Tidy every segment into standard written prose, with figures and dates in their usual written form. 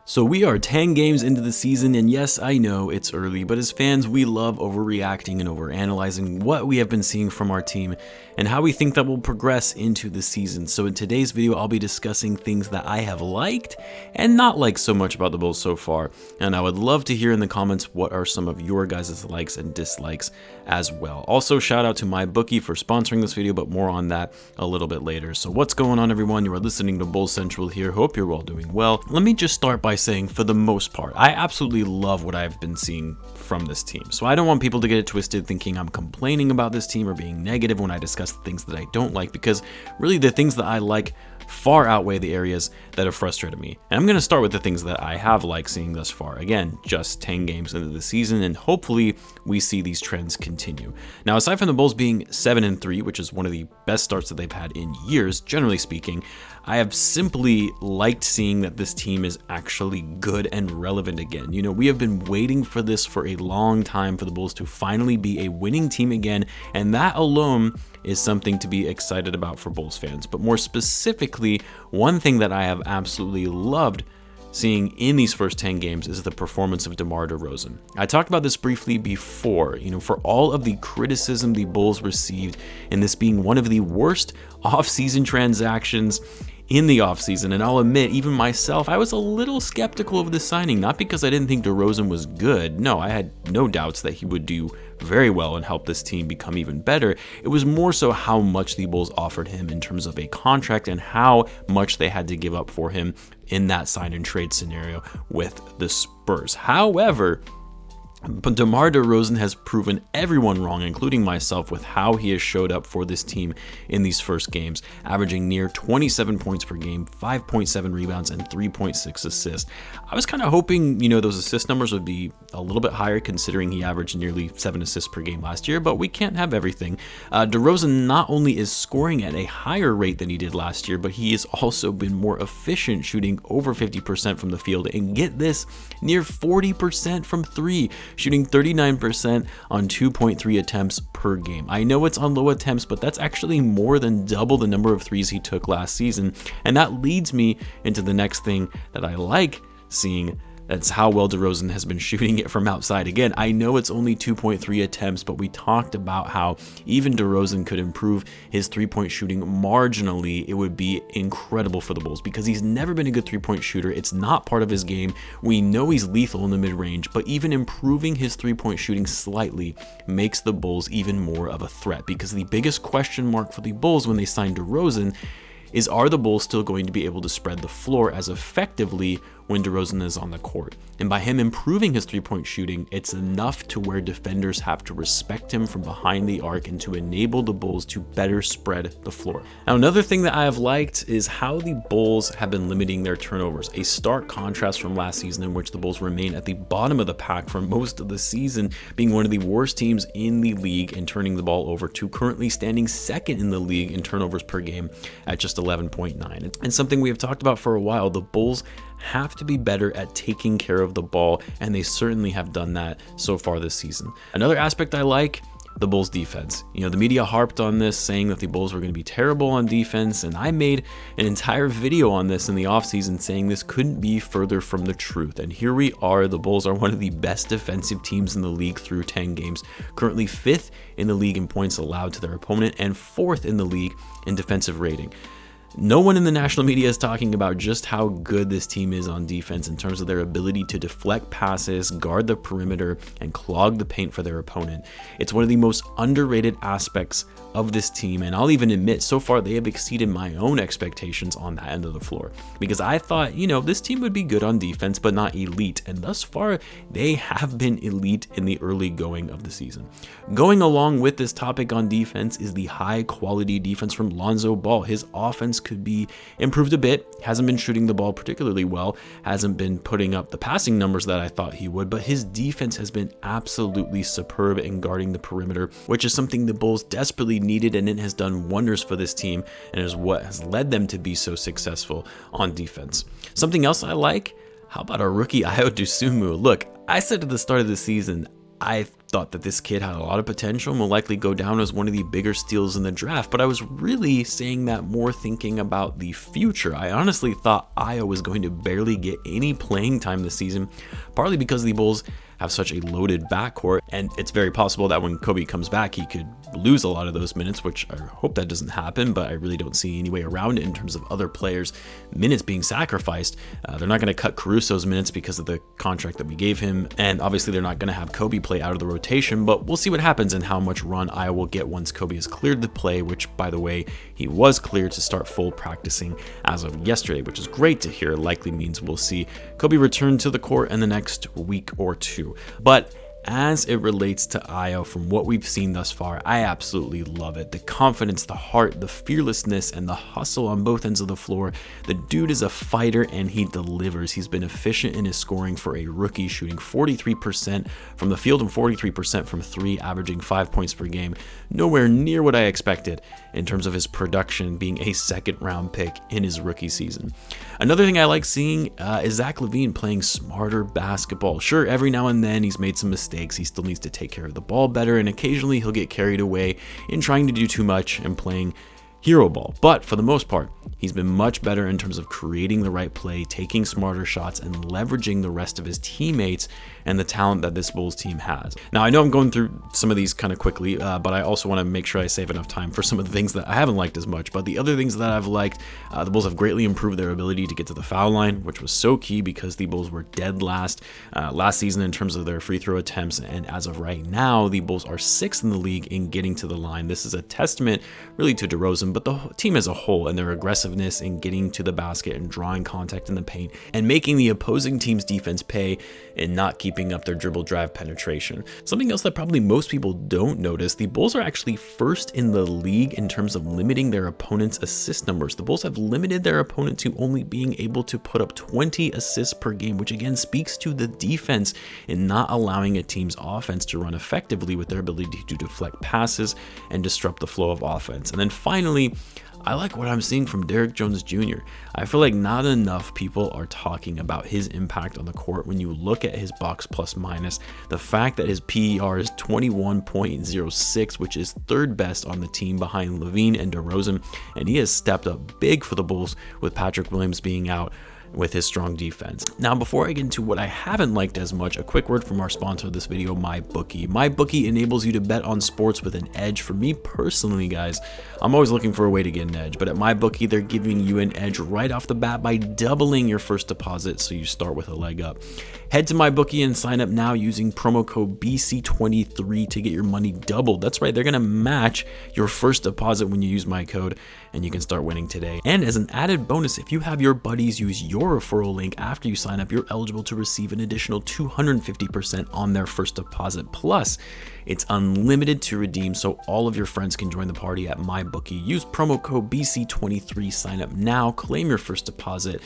So we are 10 games into the season, and yes, I know it's early, but as fans, we love overreacting and overanalyzing what we have been seeing from our team and how we think that will progress into the season. So in today's video, I'll be discussing things that I have liked and not liked so much about the Bulls so far, and I would love to hear in the comments what are some of your guys' likes and dislikes as well. Also, shout out to MyBookie for sponsoring this video, but more on that a little bit later. So what's going on, everyone? You are listening to Bulls Central here. Hope you're all doing well. Let me just start by saying, for the most part, I absolutely love what I've been seeing from this team. So I don't want people to get it twisted thinking I'm complaining about this team or being negative when I discuss the things that I don't like, because really the things that I like far outweigh the areas that have frustrated me. And I'm going to start with the things that I have liked seeing thus far. Again, just 10 games into the season, and hopefully we see these trends continue. Now, aside from the Bulls being 7-3, which is one of the best starts that they've had in years, generally speaking, I have simply liked seeing that this team is actually good and relevant again. You know, we have been waiting for this for a long time, for the Bulls to finally be a winning team again, and that alone is something to be excited about for Bulls fans. But more specifically, one thing that I have absolutely loved seeing in these first 10 games is the performance of DeMar DeRozan. I talked about this briefly before, for all of the criticism the Bulls received in this being one of the worst offseason transactions in the offseason, and I'll admit, even myself, I was a little skeptical of this signing, not because I didn't think DeRozan was good. No, I had no doubts that he would do very well and help this team become even better. It was more so how much the Bulls offered him in terms of a contract and how much they had to give up for him in that sign and trade scenario with the Spurs. However, but DeMar DeRozan has proven everyone wrong, including myself, with how he has showed up for this team in these first games, averaging near 27 points per game, 5.7 rebounds, and 3.6 assists. I was kind of hoping, those assist numbers would be a little bit higher, considering he averaged nearly 7 assists per game last year, but we can't have everything. DeRozan not only is scoring at a higher rate than he did last year, but he has also been more efficient, shooting over 50% from the field, and get this, near 40% from three, shooting 39% on 2.3 attempts per game. I know it's on low attempts, but that's actually more than double the number of threes he took last season. And that leads me into the next thing that I like seeing. That's how well DeRozan has been shooting it from outside. Again, I know it's only 2.3 attempts, but we talked about how even DeRozan could improve his three-point shooting marginally. It would be incredible for the Bulls because he's never been a good three-point shooter. It's not part of his game. We know he's lethal in the mid-range, but even improving his three-point shooting slightly makes the Bulls even more of a threat, because the biggest question mark for the Bulls when they signed DeRozan is, are the Bulls still going to be able to spread the floor as effectively when DeRozan is on the court? And by him improving his three-point shooting, it's enough to where defenders have to respect him from behind the arc and to enable the Bulls to better spread the floor. Now, another thing that I have liked is how the Bulls have been limiting their turnovers, a stark contrast from last season, in which the Bulls remain at the bottom of the pack for most of the season, being one of the worst teams in the league in turning the ball over, to currently standing second in the league in turnovers per game at just 11.9. And something we have talked about for a while, the Bulls have to be better at taking care of the ball, and they certainly have done that so far this season. Another aspect I like, the Bulls defense. The media harped on this, saying that the Bulls were going to be terrible on defense, and I made an entire video on this in the offseason saying this couldn't be further from the truth. And here we are. The Bulls are one of the best defensive teams in the league through 10 games, currently 5th in the league in points allowed to their opponent and 4th in the league in defensive rating. No one in the national media is talking about just how good this team is on defense in terms of their ability to deflect passes, guard the perimeter, and clog the paint for their opponent. It's one of the most underrated aspects of this team, and I'll even admit, so far they have exceeded my own expectations on that end of the floor, because I thought, this team would be good on defense, but not elite, and thus far, they have been elite in the early going of the season. Going along with this topic on defense is the high-quality defense from Lonzo Ball. His offense could be improved a bit. Hasn't been shooting the ball particularly well, hasn't been putting up the passing numbers that I thought he would, but his defense has been absolutely superb in guarding the perimeter, which is something the Bulls desperately needed, and it has done wonders for this team and is what has led them to be so successful on defense. Something else I like, how about our rookie Dosunmu? Look, I said at the start of the season, I thought that this kid had a lot of potential and will likely go down as one of the bigger steals in the draft, but I was really saying that more thinking about the future. I honestly thought Ayo was going to barely get any playing time this season, partly because the Bulls have such a loaded backcourt, and it's very possible that when Coby comes back, he could lose a lot of those minutes, which I hope that doesn't happen, but I really don't see any way around it in terms of other players' minutes being sacrificed. They're not going to cut Caruso's minutes because of the contract that we gave him, and obviously they're not going to have Coby play out of the rotation, but we'll see what happens and how much run Ayo will get once Coby is cleared to play, which, by the way, he was cleared to start full practicing as of yesterday, which is great to hear. Likely means we'll see Coby return to the court in the next week or two. But as it relates to Ayo, from what we've seen thus far, I absolutely love it. The confidence, the heart, the fearlessness, and the hustle on both ends of the floor. The dude is a fighter and he delivers. He's been efficient in his scoring for a rookie, shooting 43% from the field and 43% from three, averaging 5 points per game. Nowhere near what I expected in terms of his production, being a second-round pick in his rookie season. Another thing I like seeing is Zach Levine playing smarter basketball. Sure, every now and then he's made some mistakes. He still needs to take care of the ball better, and occasionally he'll get carried away in trying to do too much and playing hero ball. But for the most part, he's been much better in terms of creating the right play, taking smarter shots, and leveraging the rest of his teammates and the talent that this Bulls team has. Now, I know I'm going through some of these kind of quickly, but I also want to make sure I save enough time for some of the things that I haven't liked as much. But the other things that I've liked, the Bulls have greatly improved their ability to get to the foul line, which was so key because the Bulls were dead last season in terms of their free throw attempts. And as of right now, the Bulls are sixth in the league in getting to the line. This is a testament really to DeRozan, but the team as a whole, and their aggressiveness in getting to the basket and drawing contact in the paint and making the opposing team's defense pay and not keeping up their dribble drive penetration. Something else that probably most people don't notice, the Bulls are actually first in the league in terms of limiting their opponent's assist numbers. The Bulls have limited their opponent to only being able to put up 20 assists per game, which again speaks to the defense in not allowing a team's offense to run effectively with their ability to deflect passes and disrupt the flow of offense. And then finally, I like what I'm seeing from Derrick Jones Jr. I feel like not enough people are talking about his impact on the court when you look at his box plus minus. The fact that his PER is 21.06, which is third best on the team behind Lavine and DeRozan, and he has stepped up big for the Bulls with Patrick Williams being out with his strong defense. Now, before I get into what I haven't liked as much, a quick word from our sponsor of this video, MyBookie. MyBookie enables you to bet on sports with an edge. For me personally, guys, I'm always looking for a way to get an edge, but at MyBookie, they're giving you an edge right off the bat by doubling your first deposit, so you start with a leg up. Head to MyBookie and sign up now using promo code BC23 to get your money doubled. That's right, they're gonna match your first deposit when you use my code, and you can start winning today. And as an added bonus, if you have your buddies use your referral link after you sign up, you're eligible to receive an additional 250% on their first deposit. Plus, it's unlimited to redeem, so all of your friends can join the party at MyBookie. Use promo code BC23, sign up now, claim your first deposit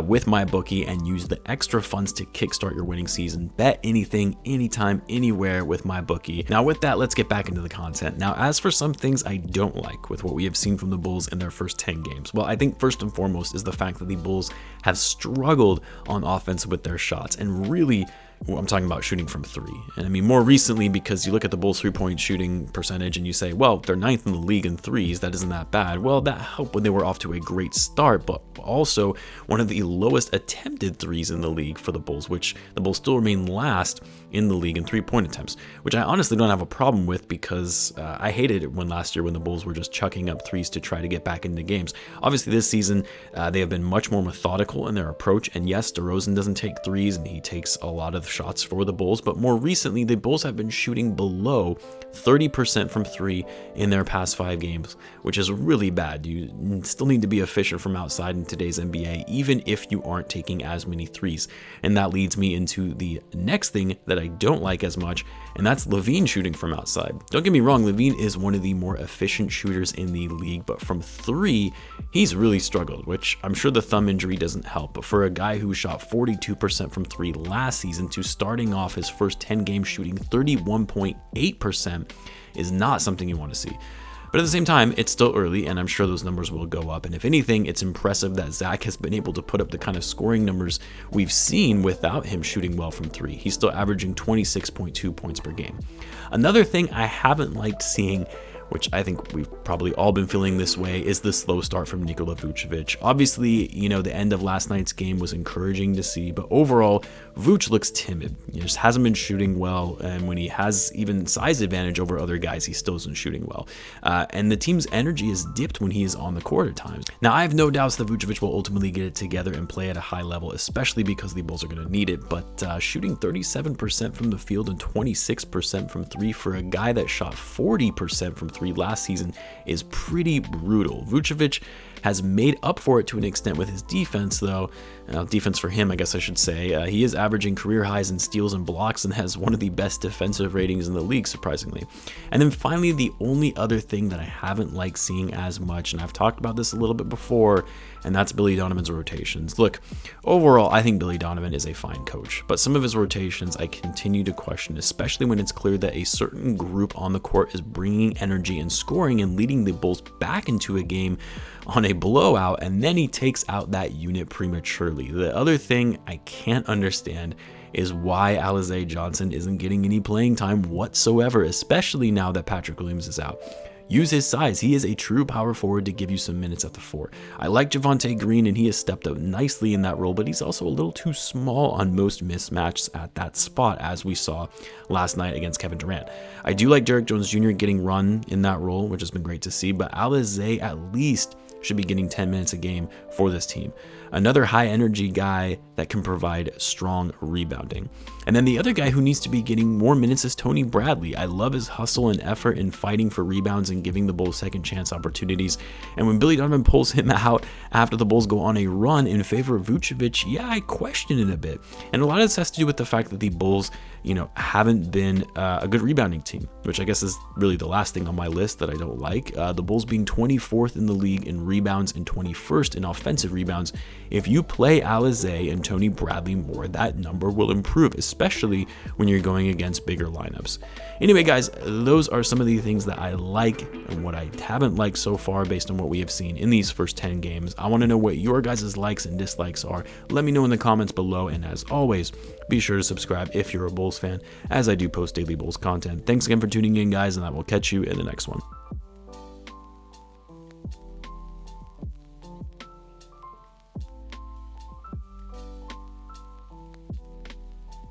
with MyBookie, and use the extra funds to kickstart your winning season. Bet anything, anytime, anywhere with MyBookie. Now with that, let's get back into the content. Now, as for some things I don't like with what we have seen from the Bulls in their first 10 games, well, I think first and foremost is the fact that the Bulls have struggled on offense with their shots, and really, well, I'm talking about shooting from three. And I mean, more recently, because you look at the Bulls' three-point shooting percentage and you say, well, they're ninth in the league in threes, that isn't that bad. Well, that helped when they were off to a great start, but also one of the lowest attempted threes in the league for the Bulls, which the Bulls still remain last in the league in three-point attempts, which I honestly don't have a problem with, because I hated it when last year when the Bulls were just chucking up threes to try to get back into games. Obviously, this season, they have been much more methodical in their approach, and yes, DeRozan doesn't take threes, and he takes a lot of shots for the Bulls, but more recently, the Bulls have been shooting below 30% from three in their past 5 games, which is really bad. You still need to be efficient from outside in today's NBA, even if you aren't taking as many threes. And that leads me into the next thing that I don't like as much, and that's Levine shooting from outside. Don't get me wrong, Levine is one of the more efficient shooters in the league, but from three, he's really struggled, which I'm sure the thumb injury doesn't help. But for a guy who shot 42% from three last season to starting off his first 10 games shooting 31.8% is not something you want to see. But at the same time, it's still early, and I'm sure those numbers will go up. And if anything, it's impressive that Zach has been able to put up the kind of scoring numbers we've seen without him shooting well from three. He's still averaging 26.2 points per game. Another thing I haven't liked seeing, which I think we've probably all been feeling this way, is the slow start from Nikola Vucevic. Obviously, the end of last night's game was encouraging to see, but overall, Vuce looks timid. He just hasn't been shooting well, and when he has even size advantage over other guys, he still isn't shooting well. And the team's energy is dipped when he is on the court at times. Now, I have no doubts that Vucevic will ultimately get it together and play at a high level, especially because the Bulls are going to need it, but shooting 37% from the field and 26% from three for a guy that shot 40% from three last season is pretty brutal. Vucevic has made up for it to an extent with his defense, though. Defense for him, I guess I should say. He is averaging career highs in steals and blocks and has one of the best defensive ratings in the league, surprisingly. And then finally, the only other thing that I haven't liked seeing as much, and I've talked about this a little bit before, and that's Billy Donovan's rotations. Look, overall, I think Billy Donovan is a fine coach, but some of his rotations I continue to question, especially when it's clear that a certain group on the court is bringing energy and scoring and leading the Bulls back into a game on a blowout, and then he takes out that unit prematurely. The other thing I can't understand is why Alize Johnson isn't getting any playing time whatsoever, especially now that Patrick Williams is out. Use his size. He is a true power forward to give you some minutes at the four. I like Javonte Green, and he has stepped up nicely in that role, but he's also a little too small on most mismatches at that spot, as we saw last night against Kevin Durant. I do like Derrick Jones Jr. getting run in that role, which has been great to see, but Alize at least should be getting 10 minutes a game for this team. Another high energy guy that can provide strong rebounding. And then the other guy who needs to be getting more minutes is Tony Bradley. I love his hustle and effort in fighting for rebounds and giving the Bulls second chance opportunities. And when Billy Donovan pulls him out after the Bulls go on a run in favor of Vucevic, yeah, I question it a bit. And a lot of this has to do with the fact that the Bulls, haven't been a good rebounding team, which I guess is really the last thing on my list that I don't like. The Bulls being 24th in the league in rebounds and 21st in offensive rebounds. If you play Alize and Tony Bradley more, that number will improve, especially when you're going against bigger lineups. Anyway, guys, those are some of the things that I like and what I haven't liked so far based on what we have seen in these first 10 games. I want to know what your guys' likes and dislikes are. Let me know in the comments below, and as always, be sure to subscribe if you're a Bulls fan, as I do post daily Bulls content. Thanks again for tuning in, guys, and I will catch you in the next one.